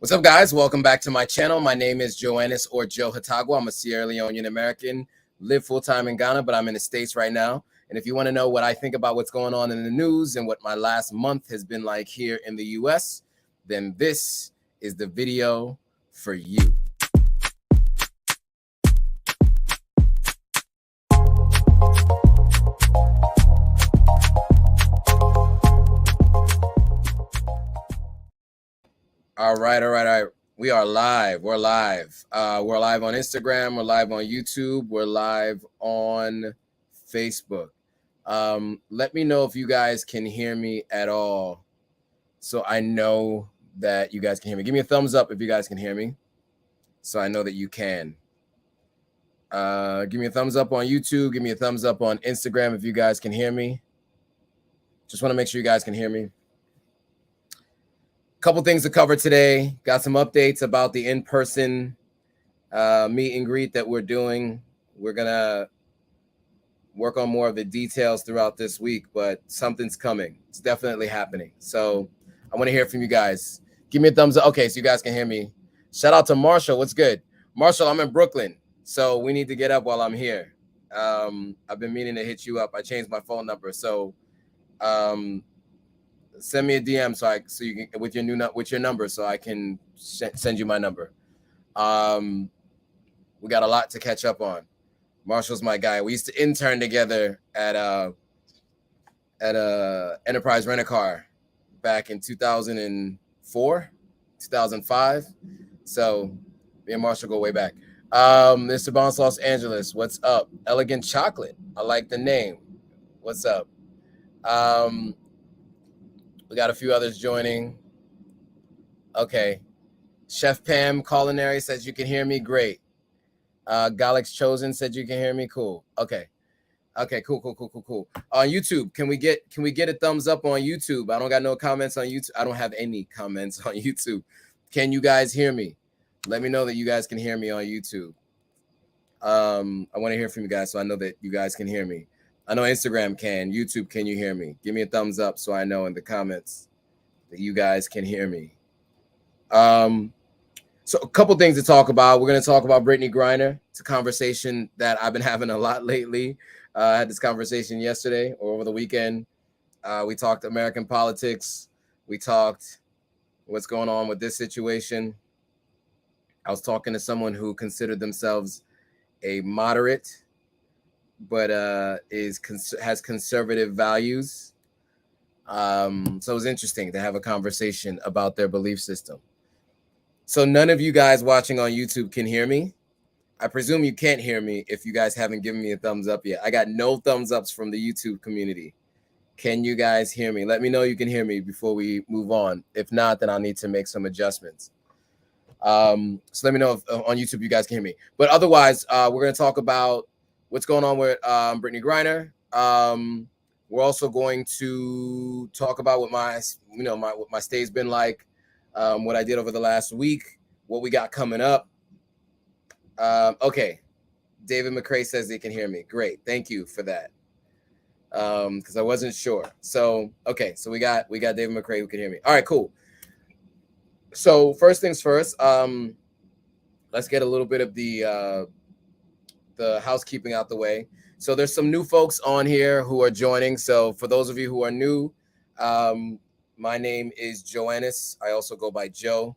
What's up, guys? Welcome back to my channel. My name is Joannis or Joe Hatagwa. I'm a Sierra Leonean American, live full-time in Ghana, but I'm in the States right now. And if you want to know what I think about what's going on in the news and what my last month has been like here in the US, then this is the video for you. All right. We are live. We're live. We're live on Instagram. We're live on YouTube. We're live on Facebook. Let me know if you guys can hear me at all, so I know that you guys can hear me. Give me a thumbs up if you guys can hear me, so I know that you can. Give me a thumbs up on YouTube. Give me a thumbs up on Instagram if you guys can hear me. Just want to make sure you guys can hear me. Couple things to cover today. Got some updates about the in-person meet and greet that we're doing. We're gonna work on more of the details throughout this week, but something's coming. It's definitely happening. So I want to hear from you guys. Give me a thumbs up. Okay, so you guys can hear me. Shout out to Marshall. What's good? Marshall, I'm in Brooklyn, so we need to get up while I'm here. I've been meaning to hit you up. I changed my phone number, so send me a DM so you can with your number so I can send you my number. We got a lot to catch up on. Marshall's my guy. We used to intern together at Enterprise Rent-A-Car back in 2004, 2005. So me and Marshall go way back. Mr. Bounce, Los Angeles, what's up? Elegant Chocolate, I like the name. What's up? We got a few others joining. Okay. Chef Pam Culinary says you can hear me. Great. Galix Chosen said you can hear me. Cool. Okay. Cool. On YouTube, can we get a thumbs up on YouTube? I don't got no comments on YouTube. I don't have any comments on YouTube. Can you guys hear me? Let me know that you guys can hear me on YouTube. I want to hear from you guys so I know that you guys can hear me. I know Instagram can. YouTube, can you hear me? Give me a thumbs up so I know in the comments that you guys can hear me. So a couple things to talk about. We're going to talk about Brittany Griner. It's a conversation that I've been having a lot lately. I had this conversation yesterday or over the weekend. We talked American politics. We talked what's going on with this situation. I was talking to someone who considered themselves a moderate, but has conservative values. So it was interesting to have a conversation about their belief system. So none of you guys watching on YouTube can hear me. I presume you can't hear me if you guys haven't given me a thumbs up yet. I got no thumbs ups from the YouTube community. Can you guys hear me? Let me know you can hear me before we move on. If not, then I'll need to make some adjustments. So let me know if on YouTube you guys can hear me. But otherwise, we're going to talk about what's going on with Brittany Griner. We're also going to talk about what my stay's been like, what I did over the last week, what we got coming up. Okay, David McCrae says they can hear me. Great, thank you for that. Because I wasn't sure. So okay, so we got David McCrae who can hear me. All right, cool. So first things first, let's get a little bit of the housekeeping out the way. So there's some new folks on here who are joining. So for those of you who are new, my name is Joannis. I also go by Joe.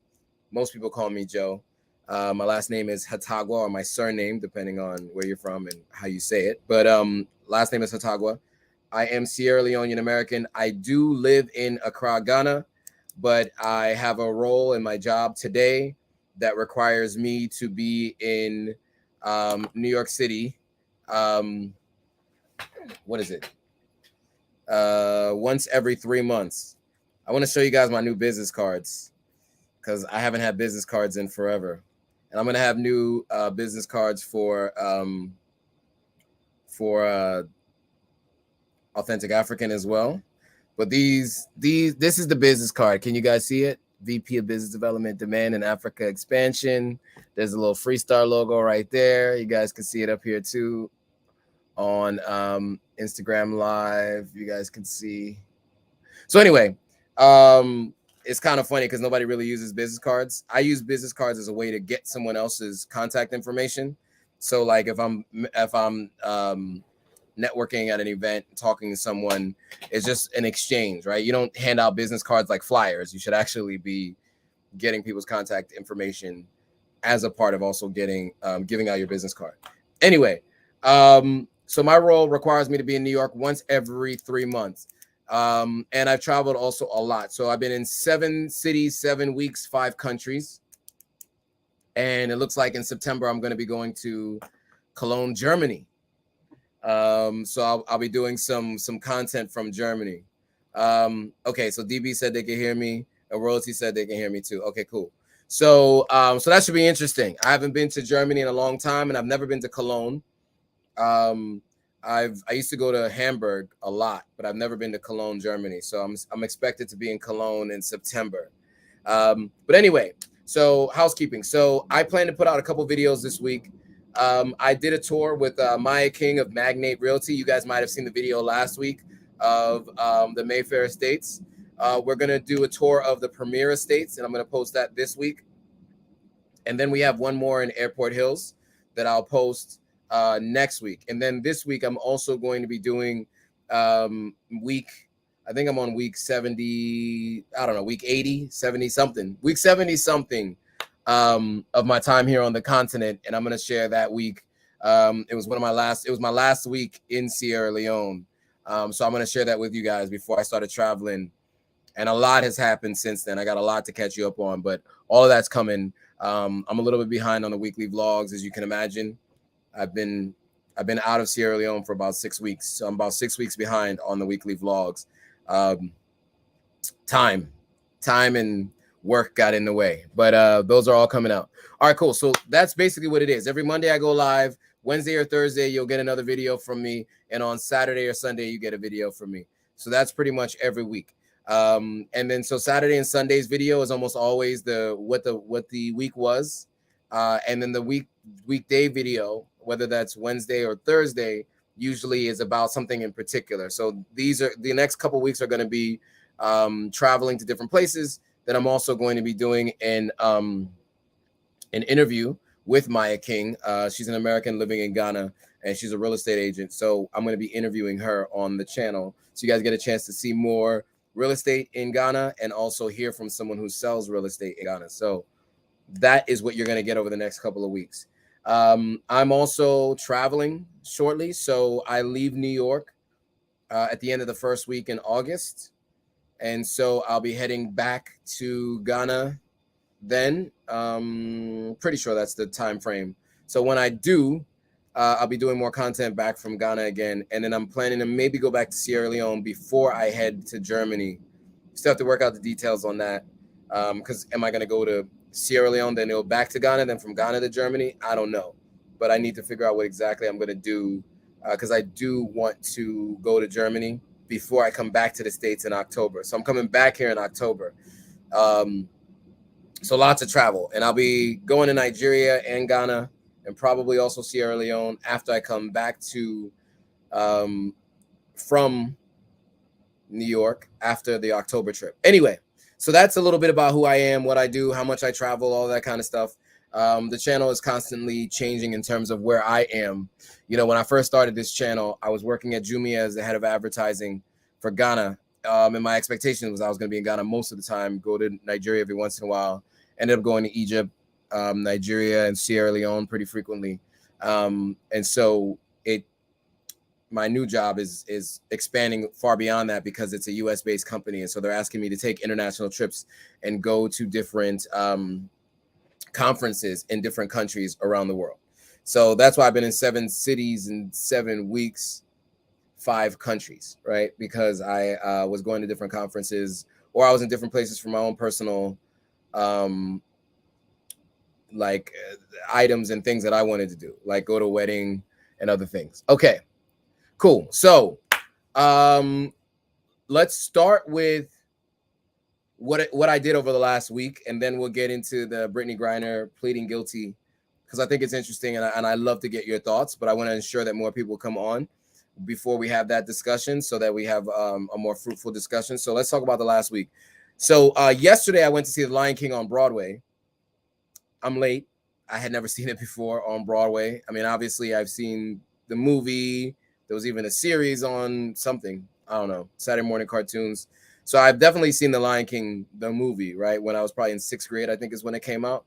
Most people call me Joe. My last name is Hatagwa, or my surname, depending on where you're from and how you say it. But last name is Hatagwa. I am Sierra Leonean American. I do live in Accra, Ghana, but I have a role in my job today that requires me to be in New York City. What is it? Once every 3 months. I want to show you guys my new business cards because I haven't had business cards in forever. And I'm going to have new business cards for Authentic African as well. But this is the business card. Can you guys see it? VP of Business Development, Demand and Africa Expansion. There's a little Freestar logo right there. You guys can see it up here too on Instagram Live. You guys can see. So anyway, it's kind of funny because nobody really uses business cards. I use business cards as a way to get someone else's contact information. So like if I'm networking at an event, talking to someone, it's just an exchange, right? You don't hand out business cards like flyers. You should actually be getting people's contact information as a part of also giving out your business card. Anyway, so my role requires me to be in New York once every 3 months. And I've traveled also a lot. So I've been in 7 cities, 7 weeks, 5 countries. And it looks like in September, I'm going to be going to Cologne, Germany. So I'll be doing some content from Germany. Okay, so DB said they can hear me. And Royalty said they can hear me too. Okay, cool. So so that should be interesting. I haven't been to Germany in a long time, and I've never been to Cologne. I used to go to Hamburg a lot, but I've never been to Cologne, Germany. So I'm expected to be in Cologne in September. But anyway, so housekeeping. So I plan to put out a couple videos this week. I did a tour with Maya King of Magnate Realty. You guys might have seen the video last week of the Mayfair Estates. We're going to do a tour of the Premier Estates, and I'm going to post that this week. And then we have one more in Airport Hills that I'll post next week. And then this week, I'm also going to be doing I think I'm on week 70, I don't know, week 80, 70 something, week 70 something of my time here on the continent. And I'm going to share that week. It was my last week in Sierra Leone. So I'm going to share that with you guys before I started traveling. And a lot has happened since then. I got a lot to catch you up on, but all of that's coming. I'm a little bit behind on the weekly vlogs, as you can imagine. I've been out of Sierra Leone for about 6 weeks. So I'm about 6 weeks behind on the weekly vlogs. Time and work got in the way, but those are all coming out. All right, cool. So that's basically what it is. Every Monday I go live. Wednesday or Thursday, you'll get another video from me. And on Saturday or Sunday, you get a video from me. So that's pretty much every week. And then so Saturday and Sunday's video is almost always what the week was. And then the weekday video, whether that's Wednesday or Thursday, usually is about something in particular. So the next couple weeks are going to be traveling to different places. Then I'm also going to be doing an interview with Maya King. She's an American living in Ghana, and she's a real estate agent. So I'm going to be interviewing her on the channel. So you guys get a chance to see more real estate in Ghana and also hear from someone who sells real estate in Ghana. So that is what you're going to get over the next couple of weeks. I'm also traveling shortly. So I leave New York at the end of the first week in August. And so I'll be heading back to Ghana then. Pretty sure that's the time frame. So when I do, I'll be doing more content back from Ghana again. And then I'm planning to maybe go back to Sierra Leone before I head to Germany. Still have to work out the details on that. Because am I going to go to Sierra Leone, then go back to Ghana, then from Ghana to Germany? I don't know. But I need to figure out what exactly I'm going to do, because I do want to go to Germany before I come back to the States in October. So I'm coming back here in October. So lots of travel. And I'll be going to Nigeria and Ghana and probably also Sierra Leone after I come back to from New York after the October trip. Anyway, so that's a little bit about who I am, what I do, how much I travel, all that kind of stuff. The channel is constantly changing in terms of where I am. You know, when I first started this channel, I was working at Jumia as the head of advertising for Ghana. And my expectation was I was going to be in Ghana most of the time, go to Nigeria every once in a while, ended up going to Egypt, Nigeria, and Sierra Leone pretty frequently. And so my new job is expanding far beyond that because it's a US-based company. And so they're asking me to take international trips and go to different conferences in different countries around the world. So that's why I've been in 7 cities in 7 weeks, 5 countries, right? Because I was going to different conferences, or I was in different places for my own personal items and things that I wanted to do, like go to a wedding and other things. Okay, cool. So let's start with what I did over the last week, and then we'll get into the Brittany Griner pleading guilty, because I think it's interesting, and I love to get your thoughts, but I want to ensure that more people come on before we have that discussion so that we have a more fruitful discussion. So let's talk about the last week. So yesterday I went to see The Lion King on Broadway. I'm late. I had never seen it before on Broadway. I mean, obviously I've seen the movie. There was even a series on something, I don't know, Saturday morning cartoons. So I've definitely seen The Lion King, the movie, right? When I was probably in 6th grade, I think is when it came out.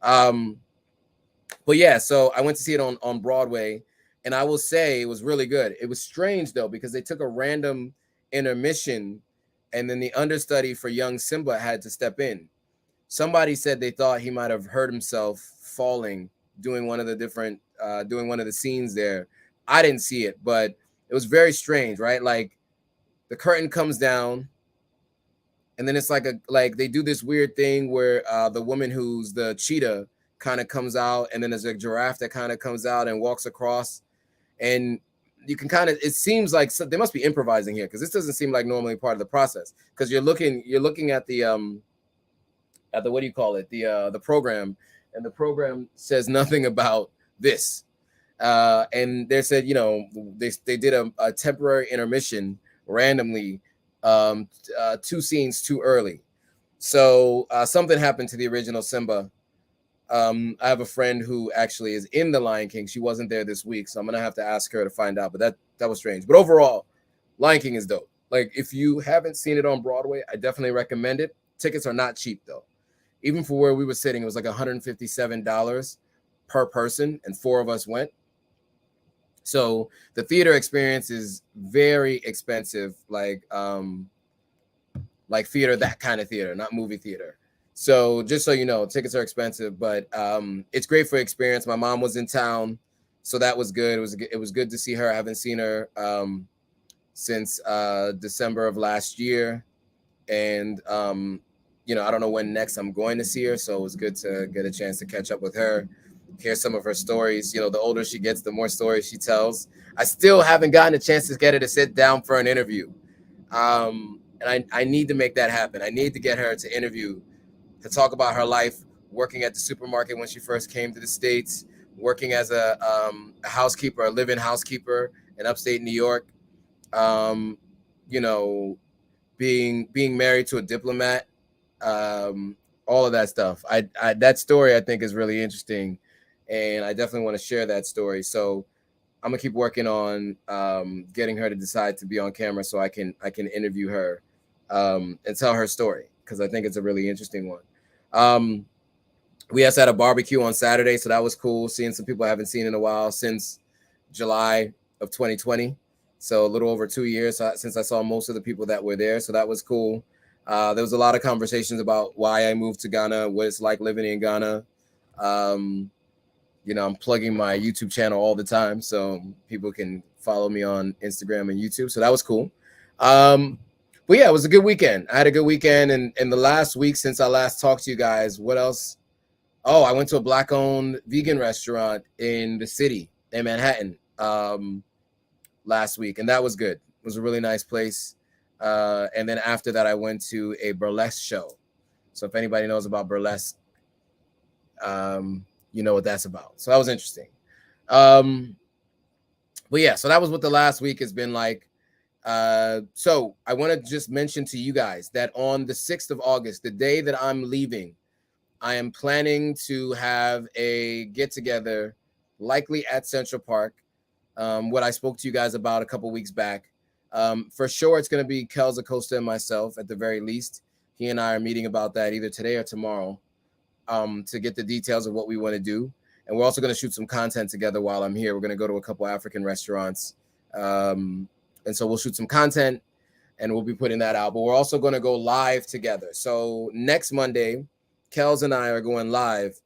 But yeah, so I went to see it on Broadway, and I will say it was really good. It was strange though, because they took a random intermission, and then the understudy for young Simba had to step in. Somebody said they thought he might have hurt himself falling doing one of the scenes there. I didn't see it, but it was very strange, right? Like the curtain comes down, and then it's like they do this weird thing where the woman who's the cheetah kind of comes out, and then there's a giraffe that kind of comes out and walks across, and you can kind of, it seems like they must be improvising here, because this doesn't seem like normally part of the process, because you're looking at the what do you call it, the program, and the program says nothing about this, and they said, you know, they did a temporary intermission randomly, 2 scenes too early. So something happened to the original Simba. I have a friend who actually is in The Lion King. She wasn't there this week, so I'm gonna have to ask her to find out. But that was strange. But overall, Lion King is dope. Like, if you haven't seen it on Broadway, I definitely recommend it. Tickets are not cheap though. Even for where we were sitting, it was like $157 per person, and 4 of us went. So the theater experience is very expensive, like theater, that kind of theater, not movie theater. So just so you know, tickets are expensive, but it's great for experience. My mom was in town, so that was good. It was good to see her. I haven't seen her since December of last year, and you know, I don't know when next I'm going to see her, so it was good to get a chance to catch up with her, hear some of her stories. You know, the older she gets, the more stories she tells. I still haven't gotten a chance to get her to sit down for an interview, and I need to make that happen. I need to get her to interview, to talk about her life working at the supermarket when she first came to the States, working as a housekeeper, a live-in housekeeper in upstate New York, you know, being married to a diplomat, all of that stuff. That story I think is really interesting, and I definitely want to share that story. So I'm gonna keep working on getting her to decide to be on camera so I can interview her and tell her story, because I think it's a really interesting one. We also had a barbecue on Saturday, so that was cool, seeing some people I haven't seen in a while since July of 2020. So a little over 2 years since I saw most of the people that were there. So that was cool. There was a lot of conversations about why I moved to Ghana, what it's like living in Ghana. You know, I'm plugging my YouTube channel all the time, so people can follow me on Instagram and YouTube. So that was cool. But yeah, it was a good weekend. I had a good weekend, and in the last week since I last talked to you guys, what else? Oh, I went to a Black-owned vegan restaurant in the city in Manhattan last week, and that was good. It was a really nice place. And then after that, I went to a burlesque show. So if anybody knows about burlesque, you know what that's about. So that was interesting. But yeah, so that was what the last week has been like. So I want to just mention to you guys that on the 6th of August, the day that I'm leaving, I am planning to have a get together, likely at Central Park. What I spoke to you guys about a couple weeks back. For sure, it's going to be Kels Acosta and myself at the very least. He and I are meeting about that either today or tomorrow to get the details of what we want to do. And we're also going to shoot some content together while I'm here. We're going to go to a couple African restaurants. And so we'll shoot some content and we'll be putting that out. But we're also going to go live together. So next Monday, Kels and I are going live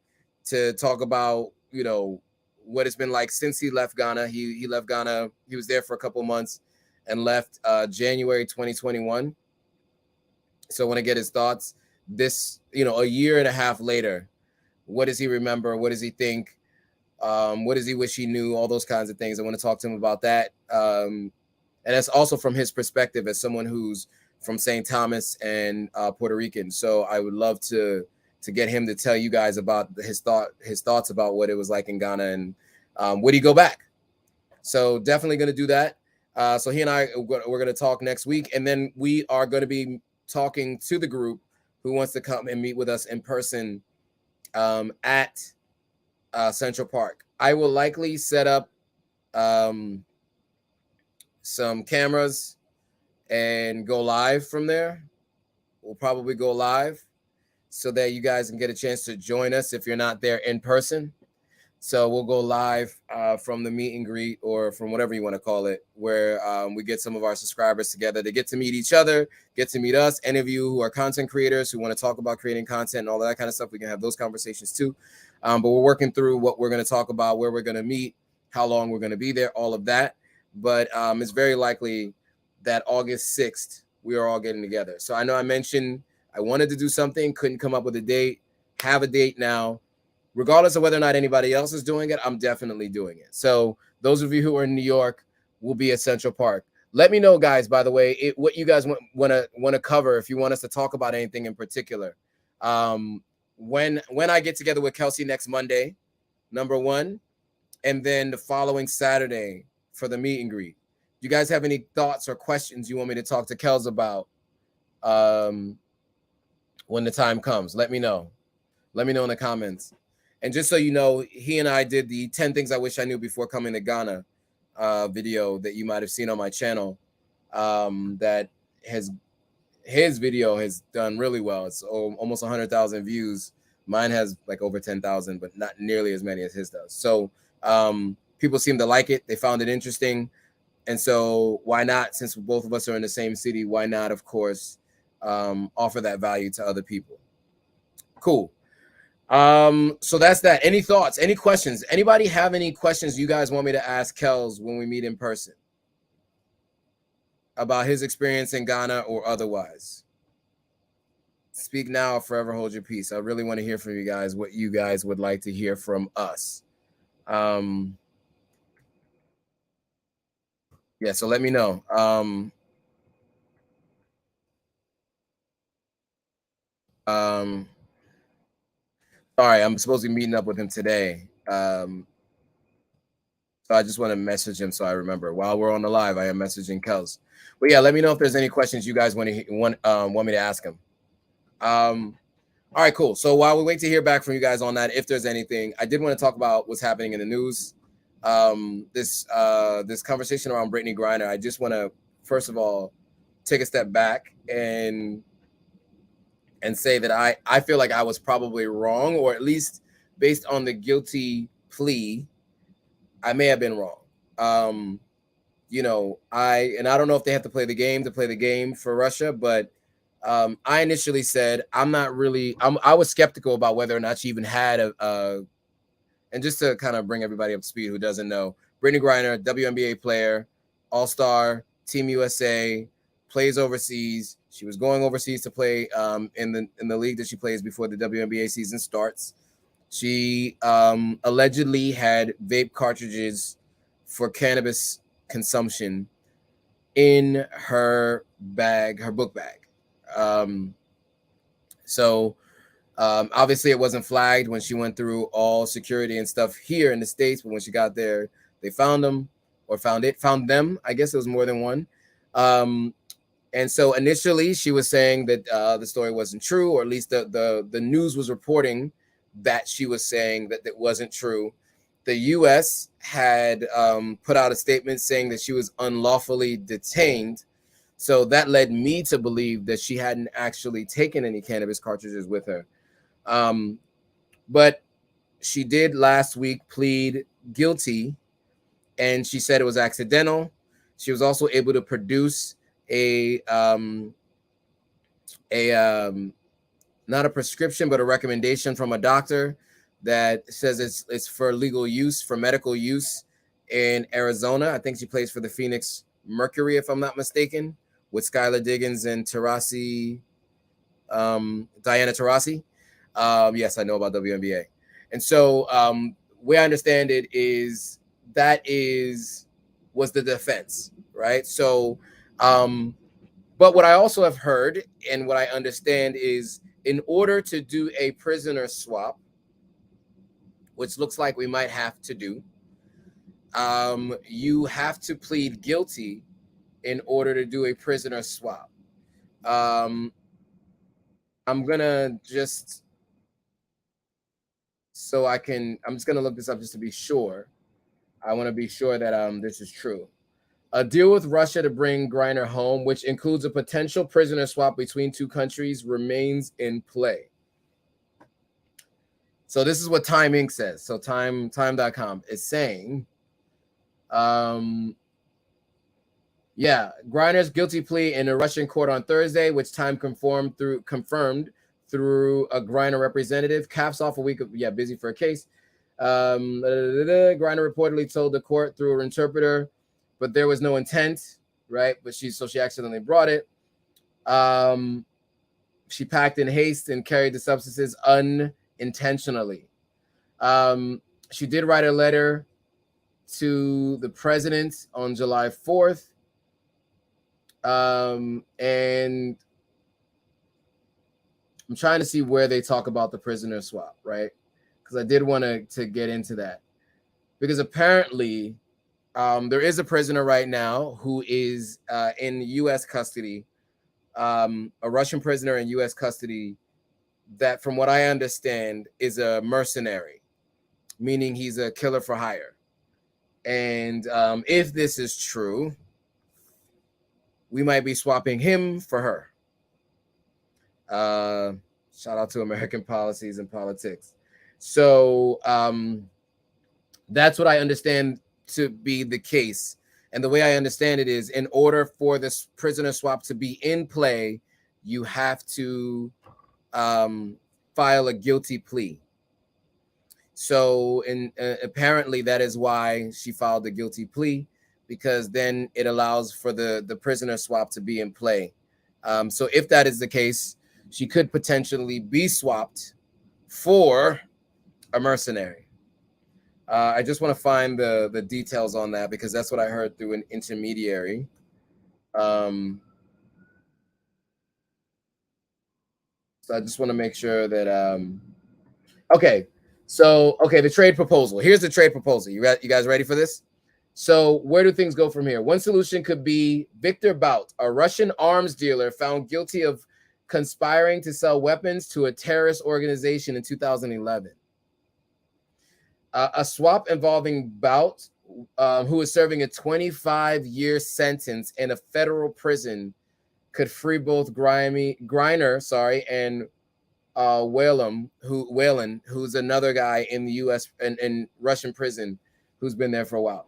to talk about, you know, what it's been like since he left Ghana. He left Ghana. He was there for a couple months and left January 2021. So I want to get his thoughts this, you know, a year and a half later. What does he remember? What does he think? What does he wish he knew? All those kinds of things. I want to talk to him about that. And that's also from his perspective as someone who's from St. Thomas and Puerto Rican. So I would love to get him to tell you guys about his thoughts about what it was like in Ghana, and would he go back? So definitely going to do that. So he and I, we're going to talk next week, and then we are going to be talking to the group who wants to come and meet with us in person at Central Park. I will likely set up some cameras and go live from there. We'll probably go live so that you guys can get a chance to join us if you're not there in person. So we'll go live from the meet and greet, or from whatever you want to call it, where we get some of our subscribers together. They get to meet each other, get to meet us. Any of you who are content creators who want to talk about creating content and all that kind of stuff, we can have those conversations too. But we're working through what we're going to talk about, where we're going to meet, how long we're going to be there, all of that. But it's very likely that August 6th, we are all getting together. So I know I mentioned I wanted to do something, couldn't come up with a date, have a date now. Regardless of whether or not anybody else is doing it, I'm definitely doing it. So those of you who are in New York will be at Central Park. Let me know, guys, by the way, what you guys want to cover, if you want us to talk about anything in particular. When I get together with Kelsey next Monday, number one, and then the following Saturday for the meet and greet. Do you guys have any thoughts or questions you want me to talk to Kels about when the time comes? Let me know. Let me know in the comments. And just so you know, he and I did the 10 things I wish I knew before coming to Ghana video that you might have seen on my channel. That his video has done really well. It's almost 100,000 views. Mine has like over 10,000, but not nearly as many as his does. So people seem to like it. They found it interesting. And so why not, since both of us are in the same city, why not, of course, offer that value to other people? Cool. So that's that. Any thoughts, any questions? Anybody have any questions you guys want me to ask Kels when we meet in person about his experience in Ghana or otherwise? Speak now or forever hold your peace. I really want to hear from you guys, what you guys would like to hear from us. Yeah, so let me know. Sorry, I'm supposed to be meeting up with him today. So I just want to message him so I remember. While we're on the live, I am messaging Kels. But yeah, let me know if there's any questions you guys want me to ask him. All right, cool. So while we wait to hear back from you guys on that, if there's anything, I did want to talk about what's happening in the news. This conversation around Brittany Griner. I just want to, first of all, take a step back and say that I feel like I was probably wrong, or at least based on the guilty plea, I may have been wrong. You know, I don't know if they have to play the game for Russia, but I initially said I was skeptical about whether or not she even had and just to kind of bring everybody up to speed who doesn't know, Brittany Griner, WNBA player, All-Star, Team USA, plays overseas. She was going overseas to play in the league that she plays before the WNBA season starts. She allegedly had vape cartridges for cannabis consumption in her book bag. Obviously it wasn't flagged when she went through all security and stuff here in the States, but when she got there, they found them. I guess it was more than one. And so initially she was saying that the story wasn't true, or at least the news was reporting that she was saying that it wasn't true. The U.S. had put out a statement saying that she was unlawfully detained. So that led me to believe that she hadn't actually taken any cannabis cartridges with her. But she did last week plead guilty, and she said it was accidental. She was also able to produce not a prescription, but a recommendation from a doctor that says it's for legal use, for medical use in Arizona. I think she plays for the Phoenix Mercury, if I'm not mistaken, with Skylar Diggins and Diana Taurasi. Yes, I know about WNBA. And so where I understand it is was the defense, right? So, but what I also have heard and what I understand is, in order to do a prisoner swap, which looks like we might have to do, you have to plead guilty in order to do a prisoner swap. I'm gonna just I'm just gonna look this up just to be sure. I want to be sure that this is true. A deal with Russia to bring Griner home, which includes a potential prisoner swap between two countries, remains in play. So this is what Time Inc. says. So time.com is saying, yeah, Griner's guilty plea in a Russian court on Thursday, which Time confirmed through a Griner representative, caps off a week of busy for a case. Griner reportedly told the court through an interpreter, but there was no intent, right? But she accidentally brought it. She packed in haste and carried the substances unintentionally. She did write a letter to the president on July 4th. And I'm trying to see where they talk about the prisoner swap, right? Because I did want to get into that. Because apparently there is a prisoner right now who is in U.S. custody, a Russian prisoner in U.S. custody that, from what I understand, is a mercenary, meaning he's a killer for hire. And if this is true, we might be swapping him for her. Shout out to American Policies and Politics. So that's what I understand to be the case. And the way I understand it is, in order for this prisoner swap to be in play, you have to file a guilty plea. So apparently that is why she filed the guilty plea, because then it allows for the prisoner swap to be in play. So if that is the case, she could potentially be swapped for a mercenary. I just want to find the details on that, because that's what I heard through an intermediary. So I just want to make sure that okay. So the trade proposal. Here's the trade proposal. You guys ready for this? So where do things go from here? One solution could be Victor Bout, a Russian arms dealer found guilty of conspiring to sell weapons to a terrorist organization in 2011. A swap involving Bout, who is serving a 25-year sentence in a federal prison, could free both Griner, and Whalen, who's another guy in the U.S. and Russian prison, who's been there for a while.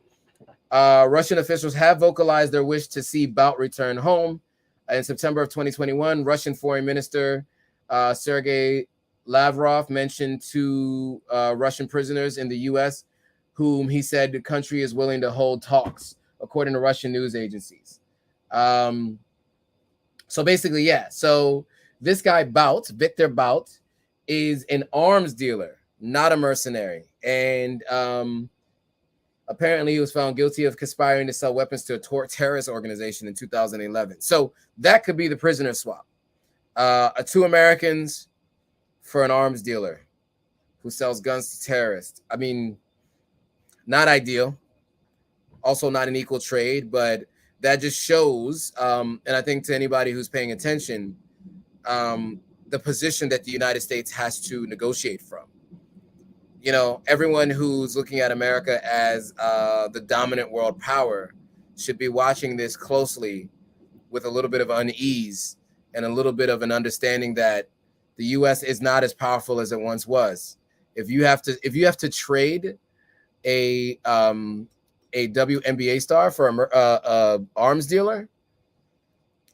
Russian officials have vocalized their wish to see Bout return home. In September of 2021, Russian Foreign Minister Sergei Lavrov mentioned two Russian prisoners in the U.S. whom he said the country is willing to hold talks, according to Russian news agencies. So basically, yeah. So this guy Bout, Victor Bout, is an arms dealer, not a mercenary. And apparently he was found guilty of conspiring to sell weapons to a terrorist organization in 2011. So that could be the prisoner swap. Two Americans for an arms dealer who sells guns to terrorists. I mean, not ideal. Also not an equal trade, but that just shows, and I think to anybody who's paying attention, the position that the United States has to negotiate from. You know, everyone who's looking at America as the dominant world power should be watching this closely with a little bit of unease and a little bit of an understanding that the U.S. is not as powerful as it once was. If you have to trade a WNBA star for a arms dealer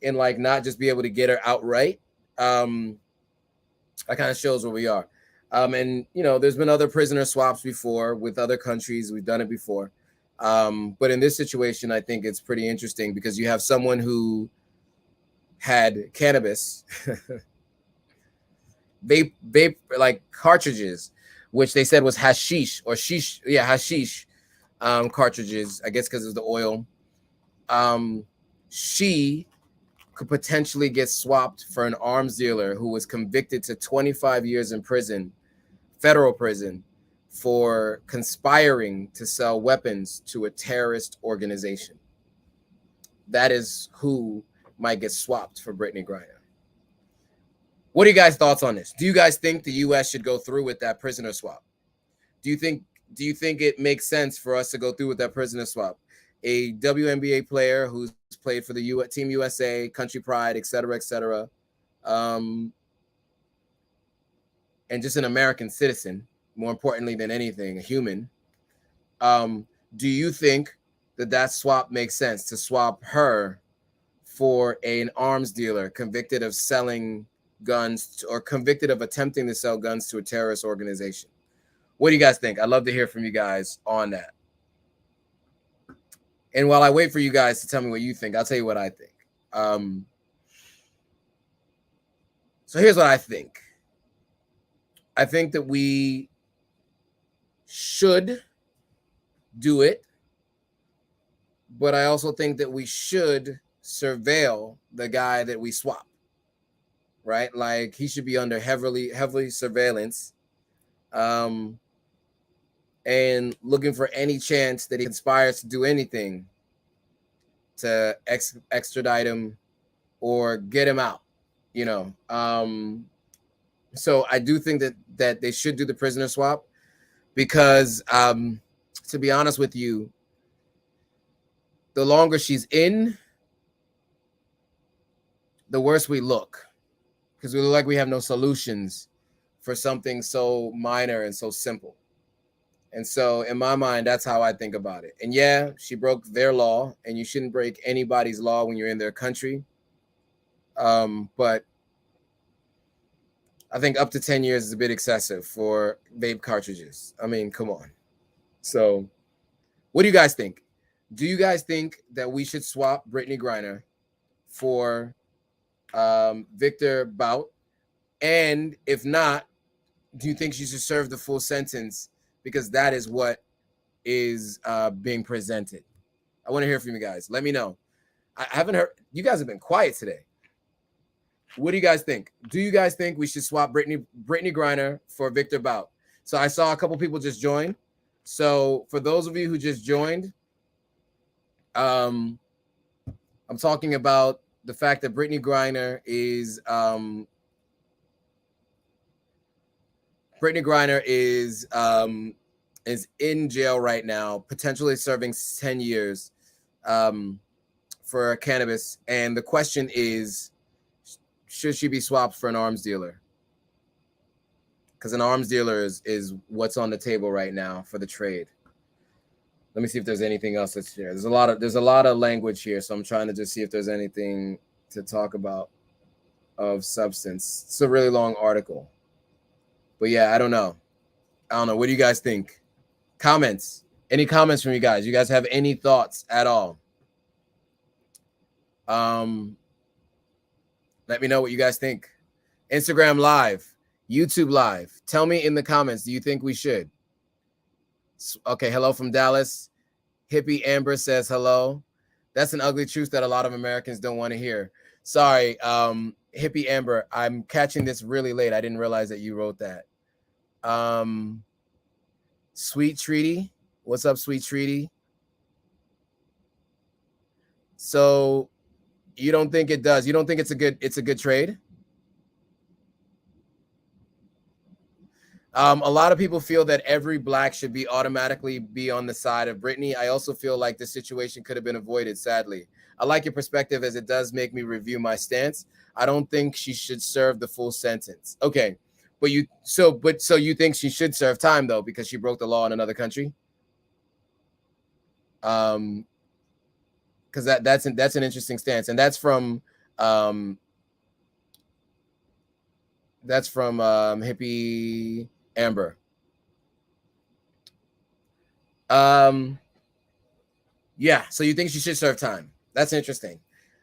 and like not just be able to get her outright, that kind of shows where we are. And you know, there's been other prisoner swaps before with other countries. We've done it before. But in this situation, I think it's pretty interesting because you have someone who had cannabis, vape like cartridges, which they said was hashish cartridges, I guess because of the oil. She could potentially get swapped for an arms dealer who was convicted to 25 years in prison, federal prison, for conspiring to sell weapons to a terrorist organization. That is who might get swapped for Brittany Griner. What are you guys' thoughts on this? Do you guys think the U.S. should go through with that prisoner swap? Do you think it makes sense for us to go through with that prisoner swap? A WNBA player who's played for the Team USA, Country Pride, et cetera, and just an American citizen, more importantly than anything, a human. Do you think that swap makes sense, to swap her for an arms dealer convicted of selling guns or convicted of attempting to sell guns to a terrorist organization? What do you guys think? I'd love to hear from you guys on that. And while I wait for you guys to tell me what you think, I'll tell you what I think. So here's what I think. I think that we should do it, but I also think that we should surveil the guy that we swap, right? Like, he should be under heavily surveillance, and looking for any chance that he conspires to do anything to extradite him or get him out, you know. So I do think that they should do the prisoner swap, because to be honest with you, the longer she's in, the worse we look, because we look like we have no solutions for something so minor and so simple. And so in my mind, that's how I think about it. And yeah, she broke their law, and you shouldn't break anybody's law when you're in their country. But I think up to 10 years is a bit excessive for vape cartridges. I mean, come on. So what do you guys think? Do you guys think that we should swap Brittany Griner for Victor Bout? And if not, do you think she should serve the full sentence? Because that is what is being presented. I want to hear from you guys. Let me know. I haven't heard. You guys have been quiet today. What do you guys think? Do you guys think we should swap Brittany Griner for Victor Bout? So I saw a couple people just join. So for those of you who just joined, I'm talking about the fact that Brittany Griner is in jail right now, potentially serving 10 years for cannabis. And the question is, should she be swapped for an arms dealer? Because an arms dealer is what's on the table right now for the trade. Let me see if there's anything else that's here. There's a lot of language here, so I'm trying to just see if there's anything to talk about of substance. It's a really long article. But yeah, I don't know. What do you guys think? Comments. Any comments from you guys? You guys have any thoughts at all? Let me know what you guys think. Instagram Live, YouTube Live. Tell me in the comments, do you think we should? Okay, hello from Dallas. Hippie Amber says hello. That's an ugly truth that a lot of Americans don't want to hear. Sorry, Hippie Amber, I'm catching this really late. I didn't realize that you wrote that. Sweet Treaty. What's up, Sweet Treaty? So you don't think it does? You don't think it's a good trade? A lot of people feel that every black should be automatically be on the side of Brittany. I also feel like the situation could have been avoided, sadly. I like your perspective, as it does make me review my stance. I don't think she should serve the full sentence. Okay. But you think she should serve time, though, because she broke the law in another country? Because that's an interesting stance, and that's from Hippie Amber. Yeah, so you think she should serve time? That's interesting.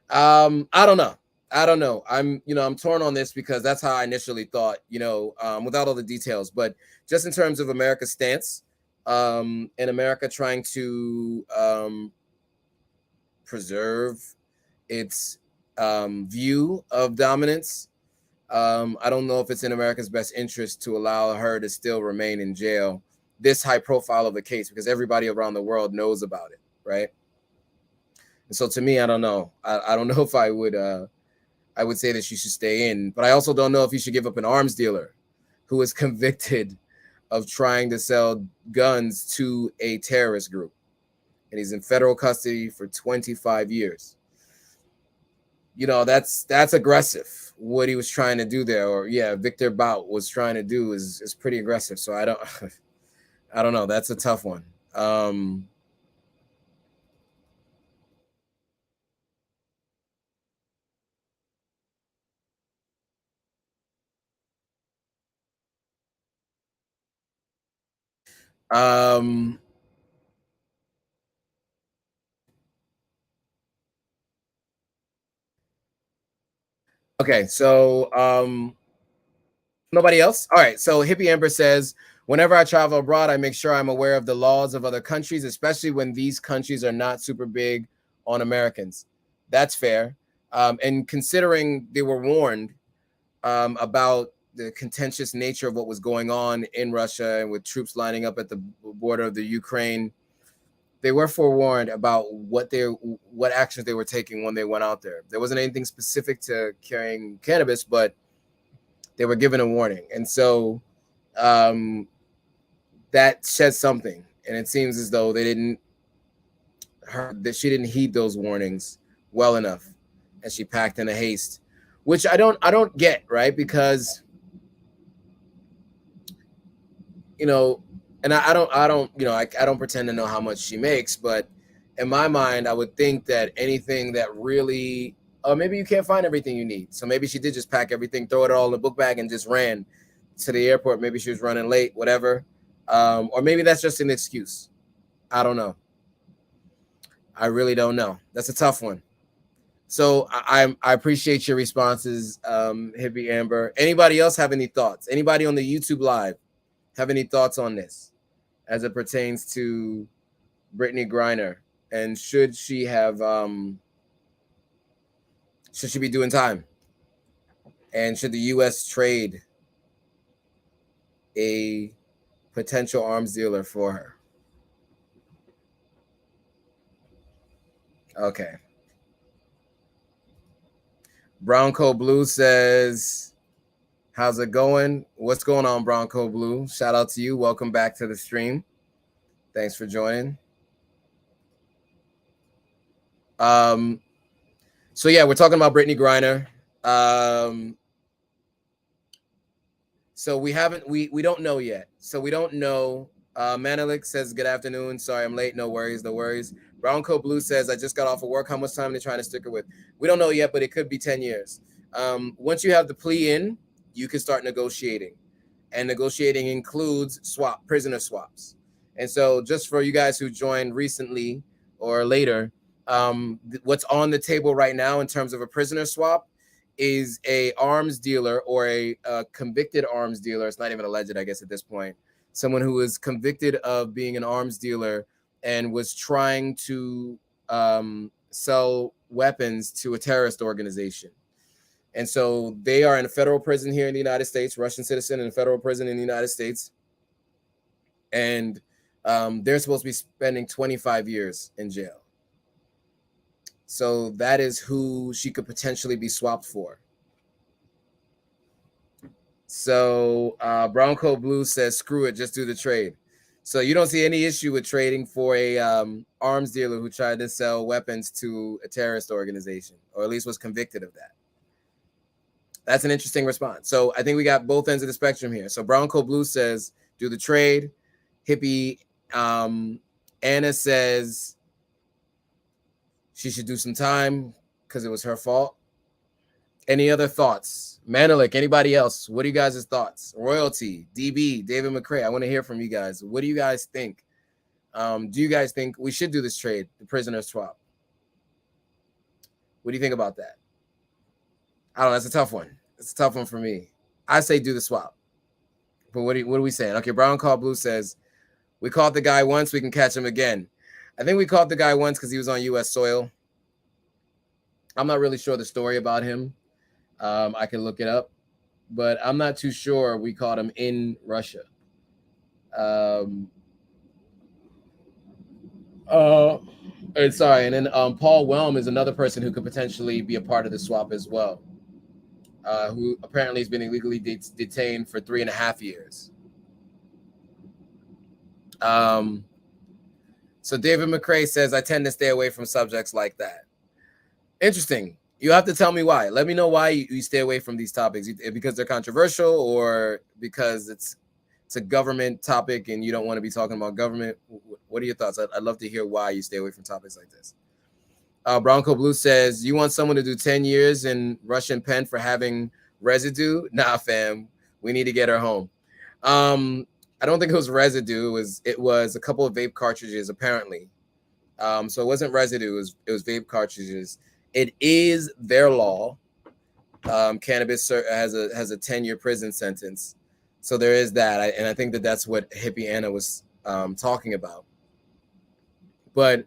I don't know. I'm torn on this, because that's how I initially thought, without all the details. But just in terms of America's stance, and America trying to preserve its view of dominance, I don't know if it's in America's best interest to allow her to still remain in jail, this high profile of a case, because everybody around the world knows about it, right? And so to me, I don't know. I don't know if I would say that she should stay in, but I also don't know if you should give up an arms dealer who was convicted of trying to sell guns to a terrorist group. And he's in federal custody for 25 years. You know, that's aggressive. What he was trying to do there, or yeah, Victor Bout was trying to do is pretty aggressive. So I don't I don't know. That's a tough one. Um okay, so nobody else? All right. So Hippie Amber says, whenever I travel abroad, I make sure I'm aware of the laws of other countries, especially when these countries are not super big on Americans. That's fair. And considering they were warned about the contentious nature of what was going on in Russia and with troops lining up at the border of the Ukraine, they were forewarned about what actions they were taking when they went out there. There wasn't anything specific to carrying cannabis, but they were given a warning. And so that says something. And it seems as though she didn't heed those warnings well enough, and she packed in a haste, which I don't get, right? Because, you know, and I don't, you know, I don't pretend to know how much she makes, but in my mind, I would think that anything that really, maybe you can't find everything you need. So maybe she did just pack everything, throw it all in the book bag, and just ran to the airport. Maybe she was running late, whatever. Or maybe that's just an excuse. I don't know. I really don't know. That's a tough one. So I appreciate your responses, Hippie Amber. Anybody else have any thoughts? Anybody on the YouTube live have any thoughts on this as it pertains to Brittany Griner? And should she be doing time? And should the U.S. trade a potential arms dealer for her? Okay. Browncoat Blue says, how's it going? What's going on, Browncoat Blue? Shout out to you. Welcome back to the stream. Thanks for joining. So yeah, we're talking about Brittany Griner. So we don't know yet. So we don't know. Manelik says, good afternoon. Sorry, I'm late. No worries, no worries. Browncoat Blue says, I just got off of work. How much time are they trying to stick her with? We don't know yet, but it could be 10 years. Once you have the plea in, you can start negotiating. And negotiating includes prisoner swaps. And so just for you guys who joined recently or later, what's on the table right now in terms of a prisoner swap is a arms dealer or a convicted arms dealer. It's not even alleged, I guess, at this point. Someone who was convicted of being an arms dealer and was trying to sell weapons to a terrorist organization. And so they are in a federal prison here in the United States, Russian citizen in a federal prison in the United States. And they're supposed to be spending 25 years in jail. So that is who she could potentially be swapped for. So Browncoat Blue says, screw it, just do the trade. So you don't see any issue with trading for a arms dealer who tried to sell weapons to a terrorist organization, or at least was convicted of that. That's an interesting response. So I think we got both ends of the spectrum here. So Browncoat Blue says, do the trade. Hippie Anna says she should do some time because it was her fault. Any other thoughts? Manelik, anybody else? What are you guys' thoughts? Royalty, DB, David McCray. I want to hear from you guys. What do you guys think? Do you guys think we should do this trade, the prisoner swap? What do you think about that? I don't know. That's a tough one. It's a tough one for me. I say do the swap. But what are we saying? Okay, Browncoat Blue says, we caught the guy once, we can catch him again. I think we caught the guy once because he was on U.S. soil. I'm not really sure the story about him. I can look it up, but I'm not too sure we caught him in Russia. Sorry, and then Paul Whelm is another person who could potentially be a part of the swap as well, who apparently has been illegally detained for 3.5 years. So David McCrae says, I tend to stay away from subjects like that. Interesting. You have to tell me why. Let me know why you stay away from these topics. Because they're controversial, or because it's a government topic and you don't want to be talking about government? What are your thoughts? I'd love to hear why you stay away from topics like this. Browncoat Blue says, you want someone to do 10 years in Russian pen for having residue? Nah, fam. We need to get her home. I don't think it was residue. It was a couple of vape cartridges, apparently. So it wasn't residue. It was vape cartridges. It is their law. Cannabis has a 10-year prison sentence. So there is that. And I think that's what Hippie Anna was talking about. But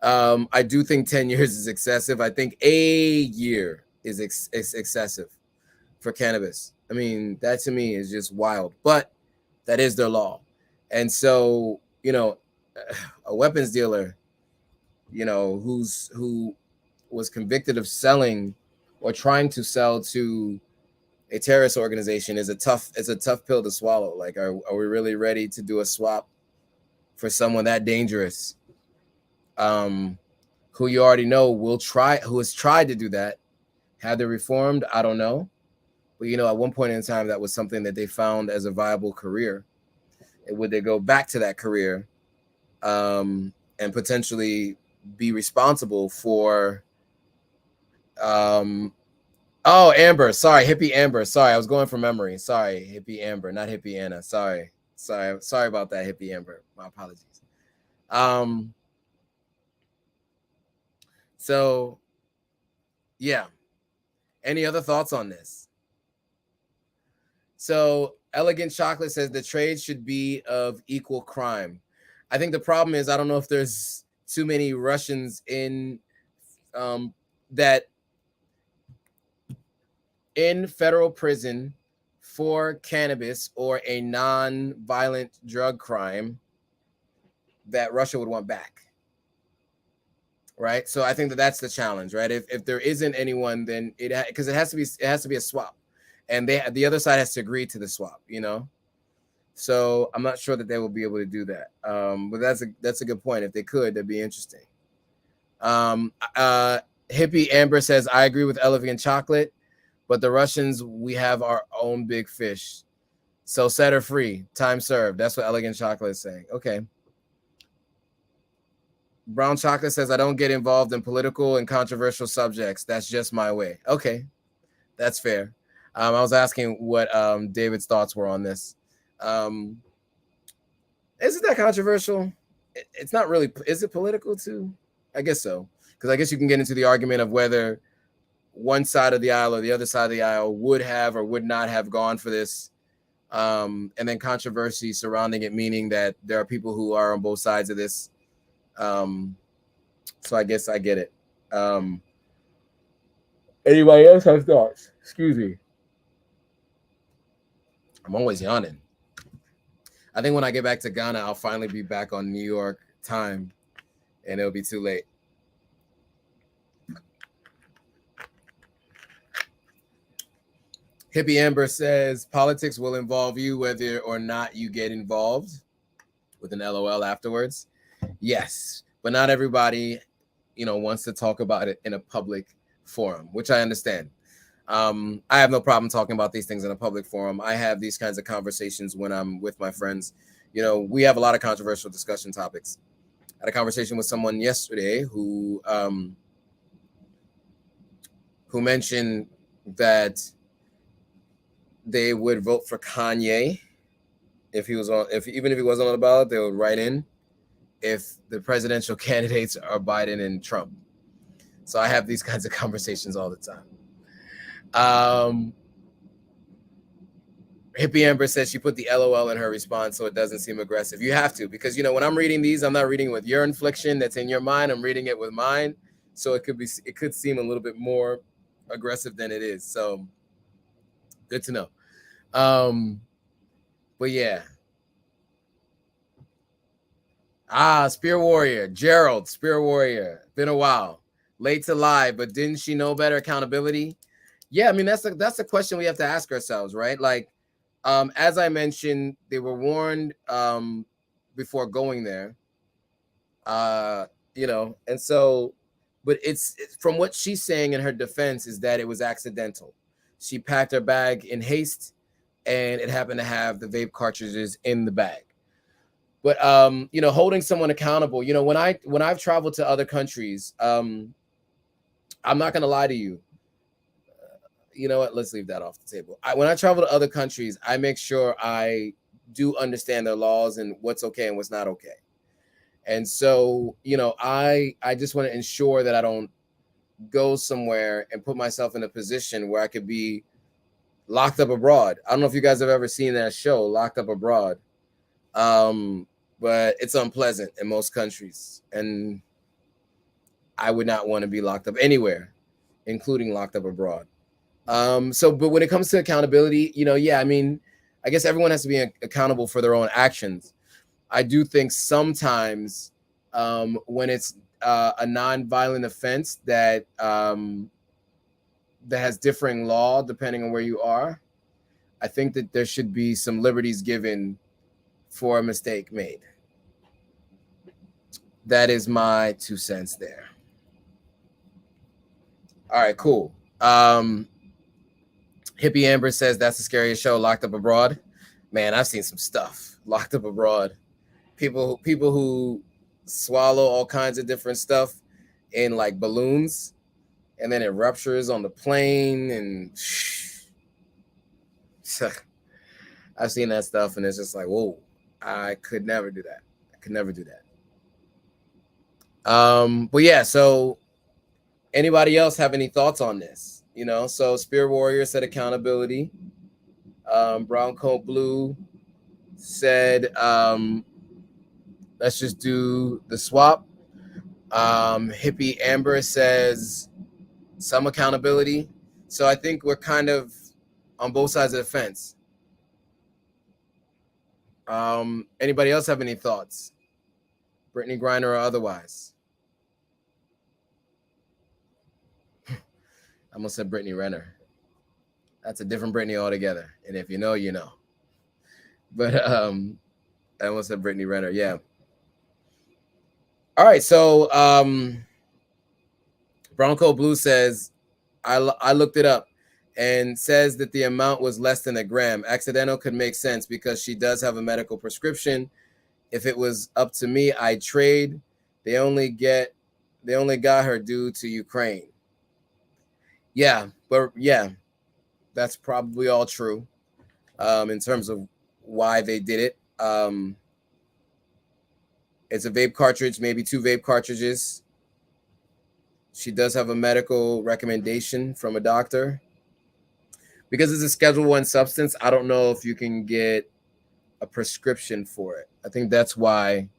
I do think 10 years is excessive. I think a year is excessive for cannabis. I mean, that to me is just wild. But that is their law. And so, a weapons dealer, who was convicted of selling or trying to sell to a terrorist organization is a tough pill to swallow. Like, are we really ready to do a swap for someone that dangerous? Who you already know who has tried to do that. Have they reformed? I don't know. But at one point in time, that was something that they found as a viable career. And would they go back to that career and potentially be responsible for Amber. Sorry, Hippie Amber. Sorry, I was going from memory. Sorry, Hippie Amber, not Hippie Anna. Sorry about that, Hippie Amber. My apologies. So yeah. Any other thoughts on this? So Elegant Chocolate says the trade should be of equal crime. I think the problem is, I don't know if there's too many Russians in federal prison for cannabis or a non-violent drug crime that Russia would want back. Right. So I think that's the challenge, right? If there isn't anyone, then because it has to be a swap, and the other side has to agree to the swap, So I'm not sure that they will be able to do that. But that's a good point. If they could, that'd be interesting. Hippie Amber says, I agree with Elegant Chocolate, but the Russians, we have our own big fish. So set her free. Time served. That's what Elegant Chocolate is saying. Okay. Brown Chocolate says, I don't get involved in political and controversial subjects. That's just my way. Okay. That's fair. I was asking what David's thoughts were on this. Isn't that controversial? It's not really. Is it political too? I guess so. Because I guess you can get into the argument of whether one side of the aisle or the other side of the aisle would have or would not have gone for this. And then controversy surrounding it, meaning that there are people who are on both sides of this. So I guess I get it. Anybody else have thoughts? Excuse me. I'm always yawning. I think when I get back to Ghana, I'll finally be back on New York time, and it'll be too late. Hippie Amber says, politics will involve you whether or not you get involved, with an LOL afterwards. Yes, but not everybody, wants to talk about it in a public forum, which I understand. I have no problem talking about these things in a public forum. I have these kinds of conversations when I'm with my friends. We have a lot of controversial discussion topics. I had a conversation with someone yesterday who mentioned that they would vote for Kanye even if he wasn't on the ballot, they would write in if the presidential candidates are Biden and Trump. So I have these kinds of conversations all the time. Hippie Amber says she put the LOL in her response so it doesn't seem aggressive. You have to, because when I'm reading these, I'm not reading with your infliction that's in your mind. I'm reading it with mine, so it could seem a little bit more aggressive than it is. So good to know. But yeah, Spear Warrior, Gerald, Spear Warrior. Been a while. Late to live, but didn't she know better? Accountability. Yeah, I mean that's a question we have to ask ourselves, right? Like, as I mentioned, they were warned before going there. You know, and so, but it's from what she's saying in her defense is that it was accidental. She packed her bag in haste, and it happened to have the vape cartridges in the bag. But you know, holding someone accountable, you know, when I've traveled to other countries, I'm not gonna lie to you. You know what? Let's leave that off the table. When I travel to other countries, I make sure I do understand their laws and what's okay and what's not okay. And so, you know, I just want to ensure that I don't go somewhere and put myself in a position where I could be locked up abroad. I don't know if you guys have ever seen that show, Locked Up Abroad. But it's unpleasant in most countries, and I would not want to be locked up anywhere, including locked up abroad. But when it comes to accountability, you know, yeah, I mean, I guess everyone has to be accountable for their own actions. I do think sometimes when it's a non-violent offense that has differing law depending on where you are, I think that there should be some liberties given for a mistake made. That is my 2 cents there. All right, cool. Hippie Amber says that's the scariest show, Locked Up Abroad. Man, I've seen some stuff. Locked Up Abroad. People who swallow all kinds of different stuff in like balloons, and then it ruptures on the plane, and I've seen that stuff, and it's just like, whoa, I could never do that. I could never do that. But yeah, so anybody else have any thoughts on this? You know, so Spear Warrior said accountability. Browncoat Blue said let's just do the swap. Hippie Amber says some accountability. So I think we're kind of on both sides of the fence. Anybody else have any thoughts? Brittany Griner or otherwise? I almost said Brittany Renner. That's a different Brittany altogether. And if you know, you know. But I almost said Brittany Renner. Yeah. All right. So Browncoat Blue says, I looked it up and says that the amount was less than a gram. Accidental could make sense because she does have a medical prescription. If it was up to me, I'd trade. They only got her due to Ukraine. Yeah, but yeah, that's probably all true in terms of why they did it. It's a vape cartridge, maybe 2 vape cartridges. She does have a medical recommendation from a doctor. Because it's a Schedule 1 substance, I don't know if you can get a prescription for it. I think that's why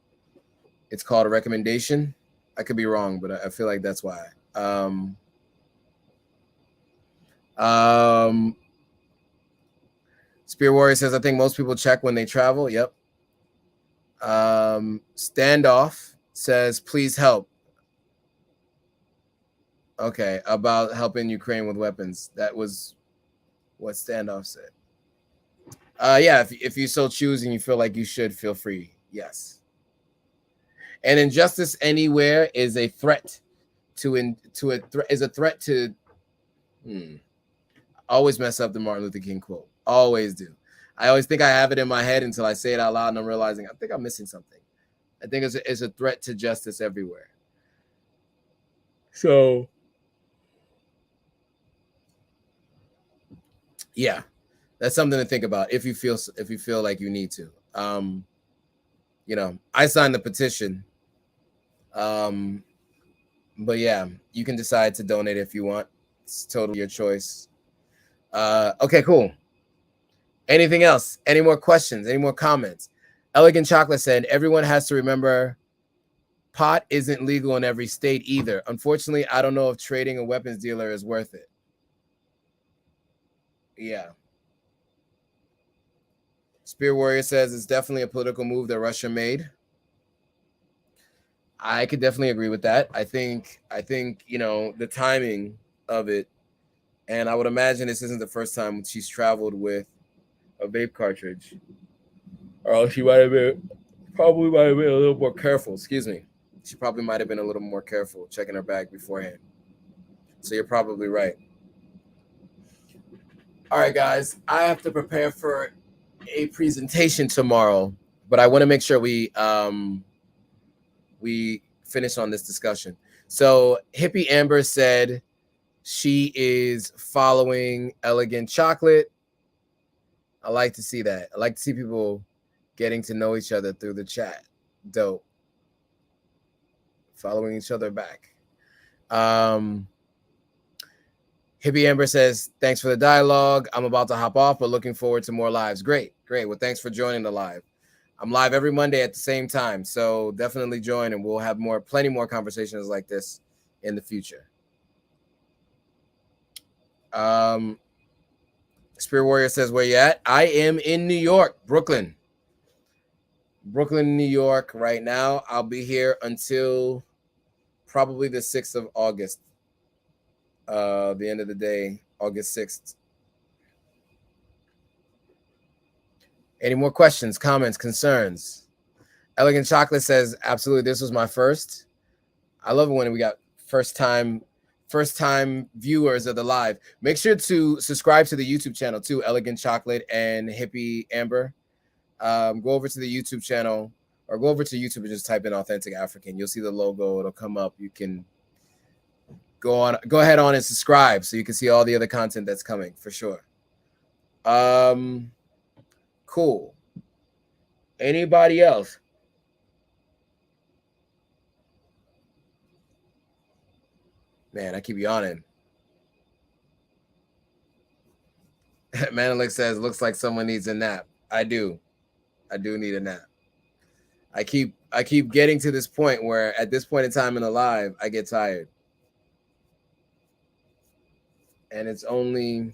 it's called a recommendation. I could be wrong, but I feel like that's why. Spear Warrior says, I think most people check when they travel. Yep. Standoff says, please help. Okay, about helping Ukraine with weapons. That was what Standoff said. Yeah, if you so choose and you feel like you should, feel free. Yes. And injustice anywhere is a threat is a threat to. Always mess up the Martin Luther King quote. Always do. I always think I have it in my head until I say it out loud and I'm realizing I think I'm missing something. I think it's a threat to justice everywhere. So, yeah, that's something to think about if you feel like you need to. You know, I signed the petition. But yeah, you can decide to donate if you want. It's totally your choice. Okay, cool. Anything else? Any more questions? Any more comments? Elegant Chocolate said, everyone has to remember pot isn't legal in every state either. Unfortunately, I don't know if trading a weapons dealer is worth it. Yeah. Spear Warrior says it's definitely a political move that Russia made. I could definitely agree with that. I think you know the timing of it, and I would imagine this isn't the first time she's traveled with a vape cartridge, or she might have been probably might have been a little more careful. Excuse me. She probably might have been a little more careful checking her bag beforehand. So you're probably right. All right, guys, I have to prepare for a presentation tomorrow, but I want to make sure we finish on this discussion. So Hippie Amber said she is following Elegant Chocolate. I like to see that. I like to see people getting to know each other through the chat. Dope. Following each other back. Hippie Amber says, thanks for the dialogue. I'm about to hop off, but looking forward to more lives. Great. Well, thanks for joining the live. I'm live every Monday at the same time, so definitely join, and we'll have plenty more conversations like this in the future. Spear Warrior says, where you at? I am in New York, Brooklyn, New York right now. I'll be here until probably the 6th of August. The end of the day, August 6th. Any more questions, comments, concerns? Elegant Chocolate says, absolutely, this was my first. I love it when we got first time viewers of the live. Make sure to subscribe to the YouTube channel too, Elegant Chocolate and Hippie Amber. Go over to the YouTube channel, or go over to YouTube and just type in Authentic African. You'll see the logo. It'll come up. You can go ahead on and subscribe so you can see all the other content that's coming for sure. Cool. Anybody else? Man, I keep yawning. Manelik says, looks like someone needs a nap. I do need a nap. I keep getting to this point where at this point in time in the live, I get tired. And it's only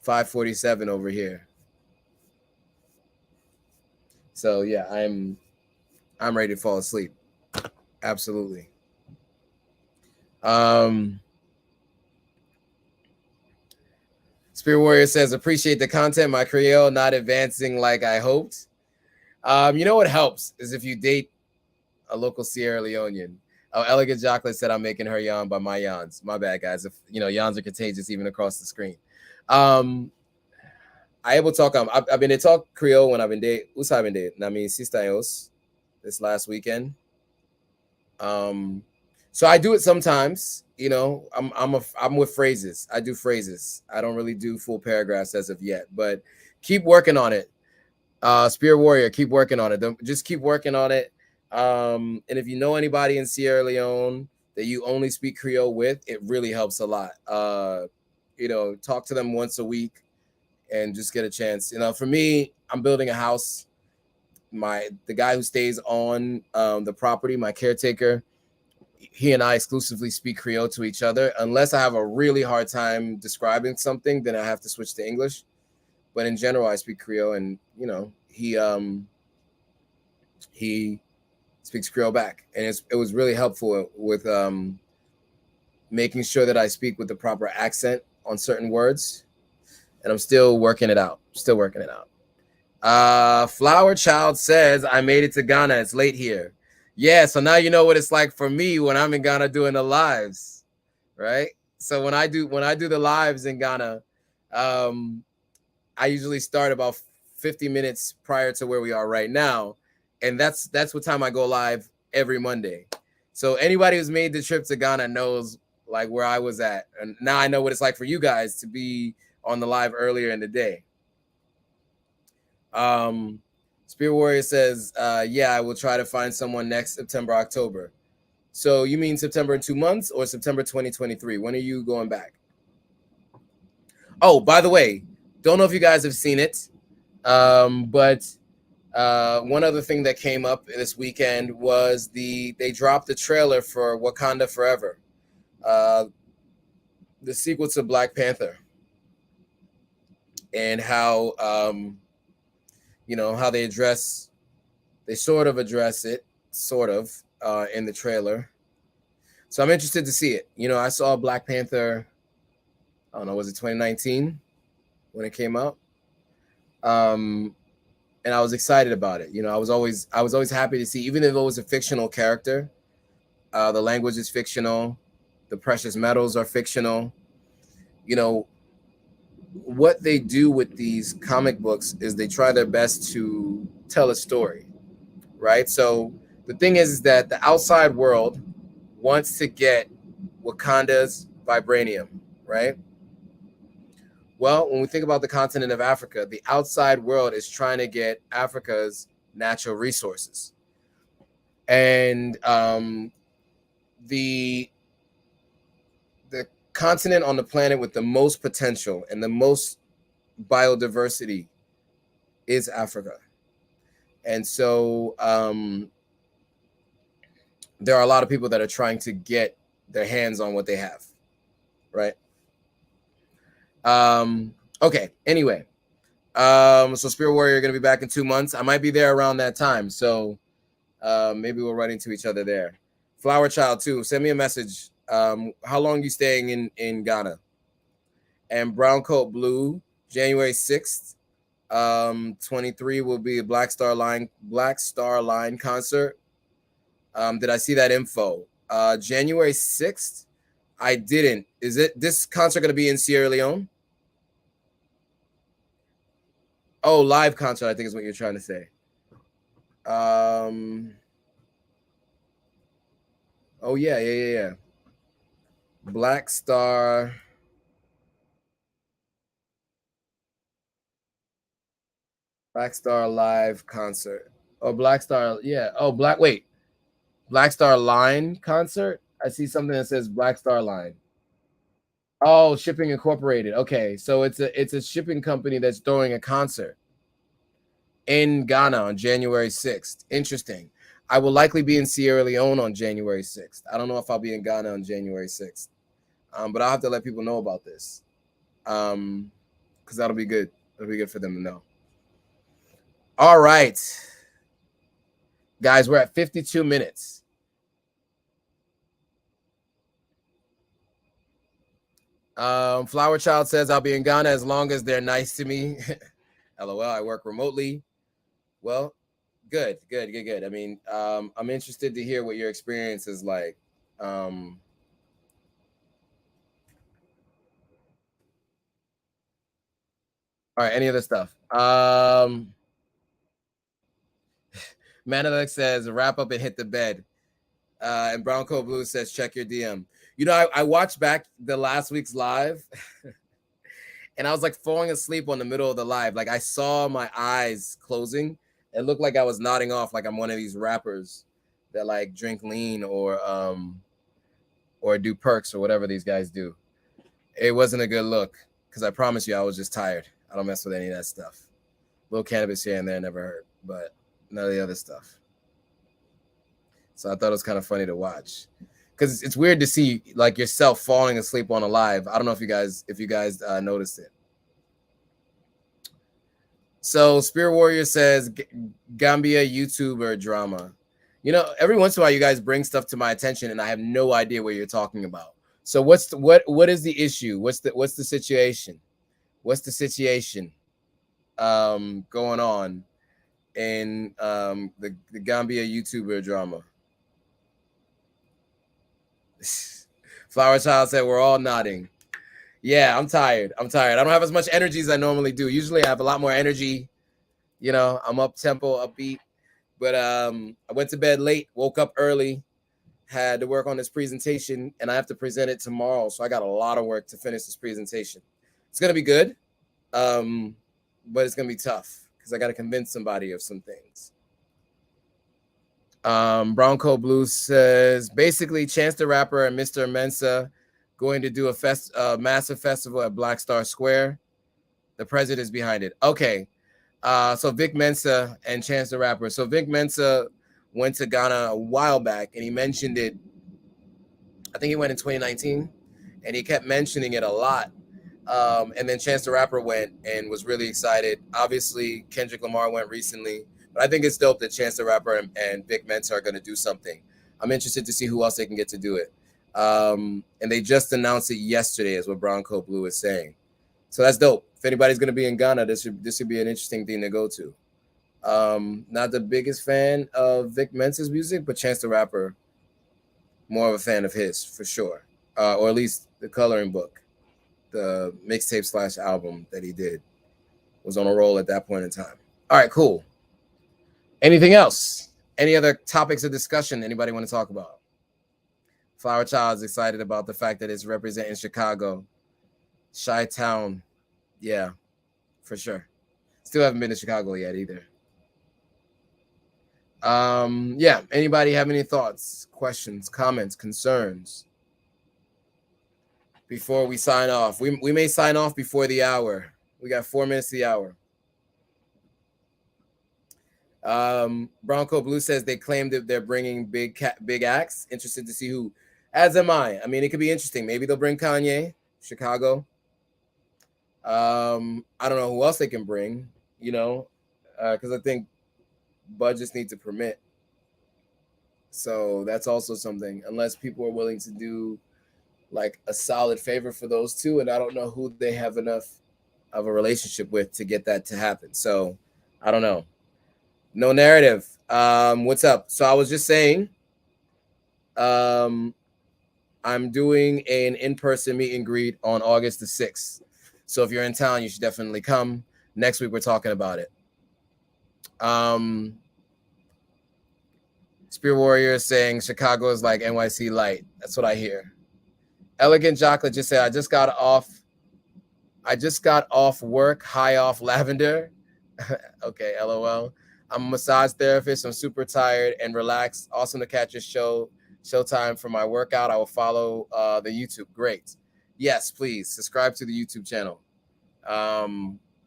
5:47 over here. So yeah, I'm ready to fall asleep. Absolutely. Spirit Warrior says, appreciate the content. My krio not advancing like I hoped. You know what helps is if you date a local Sierra Leonean. Oh, Elegant Chocolate said I'm making her yawn by my yawns. My bad, guys. If you know, yawns are contagious even across the screen. I able talk. I've been to talk Creole when I've been date. Usa been date. I mean, sistayos this last weekend. So I do it sometimes. You know, I'm with phrases. I do phrases. I don't really do full paragraphs as of yet, but keep working on it. Spear Warrior, keep working on it. Just keep working on it. And if you know anybody in Sierra Leone that you only speak Creole with, it really helps a lot. You know, talk to them once a week and just get a chance. You know, for me, I'm building a house. The guy who stays on the property, my caretaker, he and I exclusively speak Creole to each other. Unless I have a really hard time describing something, then I have to switch to English. But in general, I speak Creole, and you know, he speaks Creole back, and it was really helpful with making sure that I speak with the proper accent on certain words. And I'm still working it out. Flower Child says, I made it to Ghana. It's late here. Yeah, so now you know what it's like for me when I'm in Ghana doing the lives, right? So when I do the lives in Ghana, I usually start about 50 minutes prior to where we are right now, and that's what time I go live every Monday. So anybody who's made the trip to Ghana knows like where I was at, and now I know what it's like for you guys to be on the live earlier in the day. Spirit Warrior says, yeah, I will try to find someone next September, October. So you mean September in 2 months or September 2023? When are you going back? Oh, by the way, don't know if you guys have seen it, but one other thing that came up this weekend was they dropped the trailer for Wakanda Forever, the sequel to Black Panther, and how you know how they sort of address it, in the trailer. So I'm interested to see it. You know, I saw Black Panther, I don't know, was it 2019 when it came out? And I was excited about it. You know, I was always happy to see, even if it was a fictional character, the language is fictional, the precious metals are fictional. You know, what they do with these comic books is they try their best to tell a story, right? So the thing is that the outside world wants to get Wakanda's vibranium, right? Well, when we think about the continent of Africa, the outside world is trying to get Africa's natural resources. And the continent on the planet with the most potential and the most biodiversity is Africa. And so there are a lot of people that are trying to get their hands on what they have, right? Okay, anyway. So Spear Warrior going to be back in 2 months. I might be there around that time. So maybe we'll run into each other there. Flower Child too. Send me a message. How long you staying in Ghana? And Browncoat Blue, January 6th, 23 will be a Black Star Line concert. Did I see that info? January 6th, I didn't. Is it this concert going to be in Sierra Leone? Oh, live concert, I think is what you're trying to say. Oh yeah. Black Star live concert. Oh, Black Star, yeah. Oh, Black Star Line concert. I see something that says Black Star Line. Oh, Shipping Incorporated. Okay, so it's a shipping company that's throwing a concert in Ghana on January 6th. Interesting. I will likely be in Sierra Leone on January 6th. I don't know if I'll be in Ghana on January 6th. But I'll have to let people know about this. Because that'll be good. It'll be good for them to know. All right. Guys, we're at 52 minutes. Flower Child says, I'll be in Ghana as long as they're nice to me. LOL, I work remotely. Well, good. I mean, I'm interested to hear what your experience is like. All right, any other stuff? Manilek says, wrap up and hit the bed. And Browncoat Blue says, check your DM. You know, I watched back the last week's live and I was like falling asleep on the middle of the live. Like I saw my eyes closing. It looked like I was nodding off like I'm one of these rappers that like drink lean or do perks or whatever these guys do. It wasn't a good look because I promise you I was just tired. I don't mess with any of that stuff. A little cannabis here and there never hurt, but none of the other stuff. So I thought it was kind of funny to watch because it's weird to see like yourself falling asleep on a live. I don't know if you guys noticed it. So Spear Warrior says Gambia YouTuber drama. You know, every once in a while you guys bring stuff to my attention and I have no idea what you're talking about. So what is the issue? What's the situation? What's the situation going on in the Gambia YouTuber drama? Flower Child said we're all nodding. Yeah, I'm tired. I don't have as much energy as I normally do. Usually I have a lot more energy. You know, I'm up tempo, upbeat. But I went to bed late, woke up early, had to work on this presentation, and I have to present it tomorrow. So I got a lot of work to finish this presentation. It's gonna be good, but it's gonna be tough because I got to convince somebody of some things. Browncoat Blue says basically Chance the Rapper and Mr. Mensa going to do a massive festival at Black Star Square. The president is behind it. Okay. So Vic Mensa and Chance the Rapper. So Vic Mensa went to Ghana a while back and he mentioned it. I think he went in 2019 and he kept mentioning it a lot. And then Chance the Rapper went and was really excited. Obviously, Kendrick Lamar went recently. But I think it's dope that Chance the Rapper and Vic Mensa are going to do something. I'm interested to see who else they can get to do it. And they just announced it yesterday, is what Browncoat Blue is saying. So that's dope. If anybody's going to be in Ghana, this should be an interesting thing to go to. Not the biggest fan of Vic Mensa's music, but Chance the Rapper, more of a fan of his for sure, or at least the coloring book, the mixtape / album that he did was on a roll at that point in time. All right, cool. Anything else? Any other topics of discussion anybody want to talk about? Flower Child is excited about the fact that it's representing Chicago. Chi-Town, yeah, for sure. Still haven't been to Chicago yet either. Yeah, anybody have any thoughts, questions, comments, concerns before we sign off? We may sign off before the hour. We got 4 minutes to the hour. Browncoat Blue says they claim that they're bringing big acts. Interested to see who. As am I. I mean, it could be interesting. Maybe they'll bring Kanye, Chicago. I don't know who else they can bring, because I think budgets need to permit. So that's also something, unless people are willing to do like a solid favor for those two. And I don't know who they have enough of a relationship with to get that to happen. So I don't know. No narrative. What's up? So I was just saying, I'm doing an in-person meet and greet on August the 6th. So if you're in town, you should definitely come. Next week, we're talking about it. Spear Warrior is saying Chicago is like NYC light. That's what I hear. Elegant Chocolate just said, I just got off work, high off lavender. Okay, LOL. I'm a massage therapist. I'm super tired and relaxed. Awesome to catch your showtime for my workout. I will follow the YouTube. Great. Yes, please subscribe to the YouTube channel.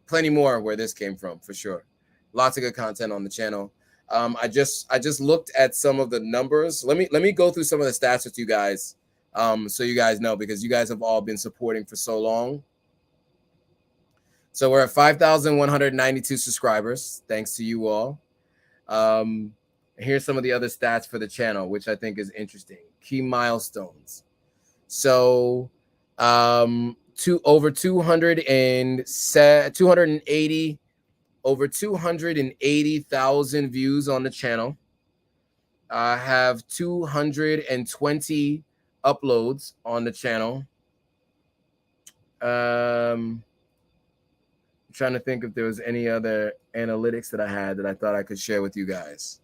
Plenty more where this came from for sure. Lots of good content on the channel. I just looked at some of the numbers. Let me go through some of the stats with you guys, so you guys know, because you guys have all been supporting for so long. So we're at 5,192 subscribers, thanks to you all. Here's some of the other stats for the channel, which I think is interesting. Key milestones. So over 280,000 views on the channel. I have 220 uploads on the channel. I'm trying to think if there was any other analytics that I had that I thought I could share with you guys.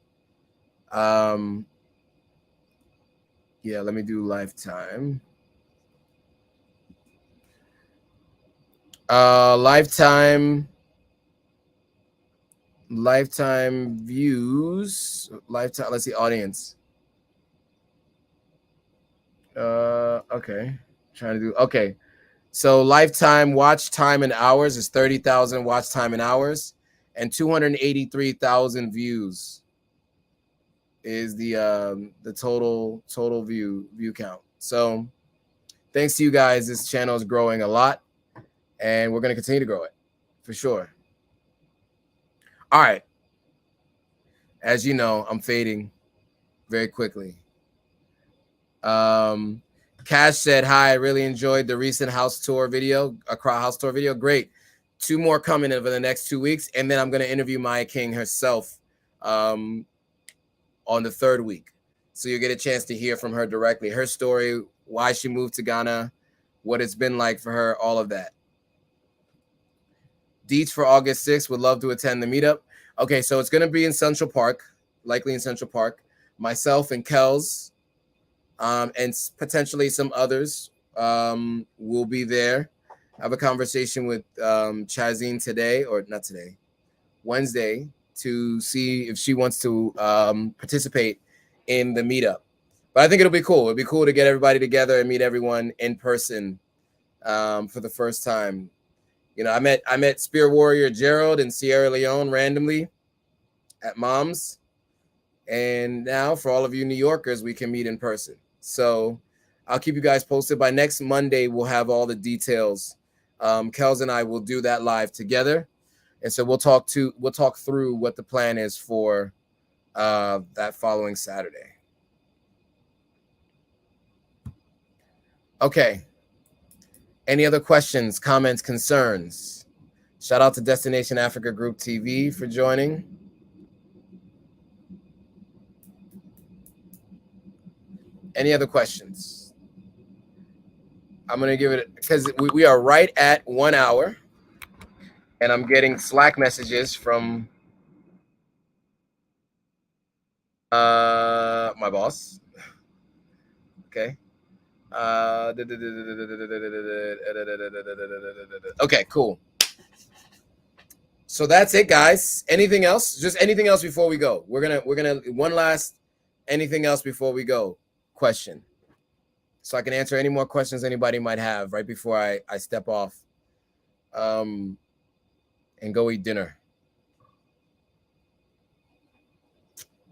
Yeah, let me do lifetime. Lifetime views. Let's see, audience. Okay. Trying to do okay. So lifetime watch time in hours is 30,000 watch time in hours, and 283,000 views is the total view count. So thanks to you guys, this channel is growing a lot, and we're going to continue to grow it for sure. All right. As you know, I'm fading very quickly. Cash said, hi, I really enjoyed the recent house tour video, Accra house tour video. Great. 2 more coming over the next 2 weeks. And then I'm going to interview Maya King herself on the 3rd week. So you'll get a chance to hear from her directly, her story, why she moved to Ghana, what it's been like for her, all of that. Deets for August 6th, would love to attend the meetup. Okay, so it's going to be in Central Park, likely in Central Park. Myself and Kels, and potentially some others will be there. I have a conversation with Chazine today, or not today, Wednesday, to see if she wants to participate in the meetup. But I think it'll be cool. It'll be cool to get everybody together and meet everyone in person for the first time. You know, I met Spear Warrior Gerald in Sierra Leone randomly at Mom's. And now for all of you New Yorkers, we can meet in person. So I'll keep you guys posted. By next Monday, we'll have all the details. Kels and I will do that live together. And so we'll talk through what the plan is for that following Saturday. Okay. Any other questions, comments, concerns? Shout out to Destination Africa Group TV for joining. Any other questions? I'm going to give it, because we are right at 1 hour, and I'm getting Slack messages from my boss. Okay. Okay, cool. So that's it, guys. Anything else? Just anything else before we go? We're gonna one last anything else before we go question, so I can answer any more questions anybody might have right before I step off, and go eat dinner.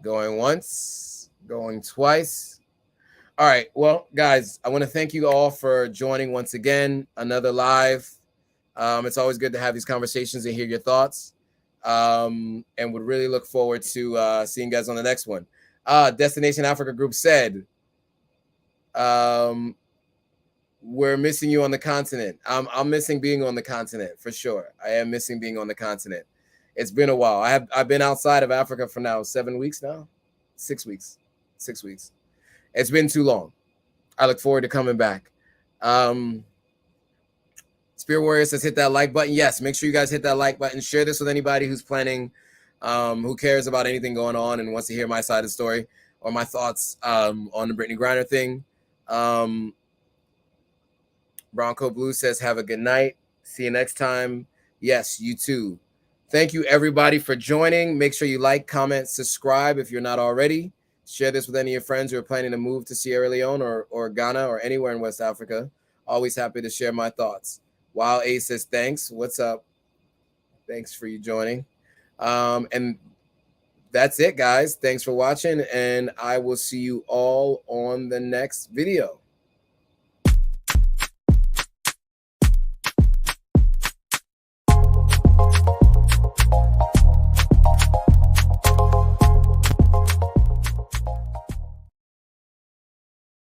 Going once, going twice. All right. Well, guys, I want to thank you all for joining once again. Another live. It's always good to have these conversations and hear your thoughts. And would really look forward to seeing you guys on the next one. Destination Africa Group said, we're missing you on the continent. I'm missing being on the continent for sure. I am missing being on the continent. It's been a while. I've been outside of Africa for now 7 weeks now, 6 weeks, 6 weeks. It's been too long. I look forward to coming back. Spear Warrior says hit that like button. Yes, make sure you guys hit that like button. Share this with anybody who's planning, who cares about anything going on and wants to hear my side of the story or my thoughts on the Brittany Griner thing. Browncoat Blue says have a good night. See you next time. Yes, you too. Thank you everybody for joining. Make sure you like, comment, subscribe if you're not already. Share this with any of your friends who are planning to move to Sierra Leone or Ghana or anywhere in West Africa. Always happy to share my thoughts. Wow, A says thanks. What's up? Thanks for you joining. And that's it, guys. Thanks for watching, and I will see you all on the next video.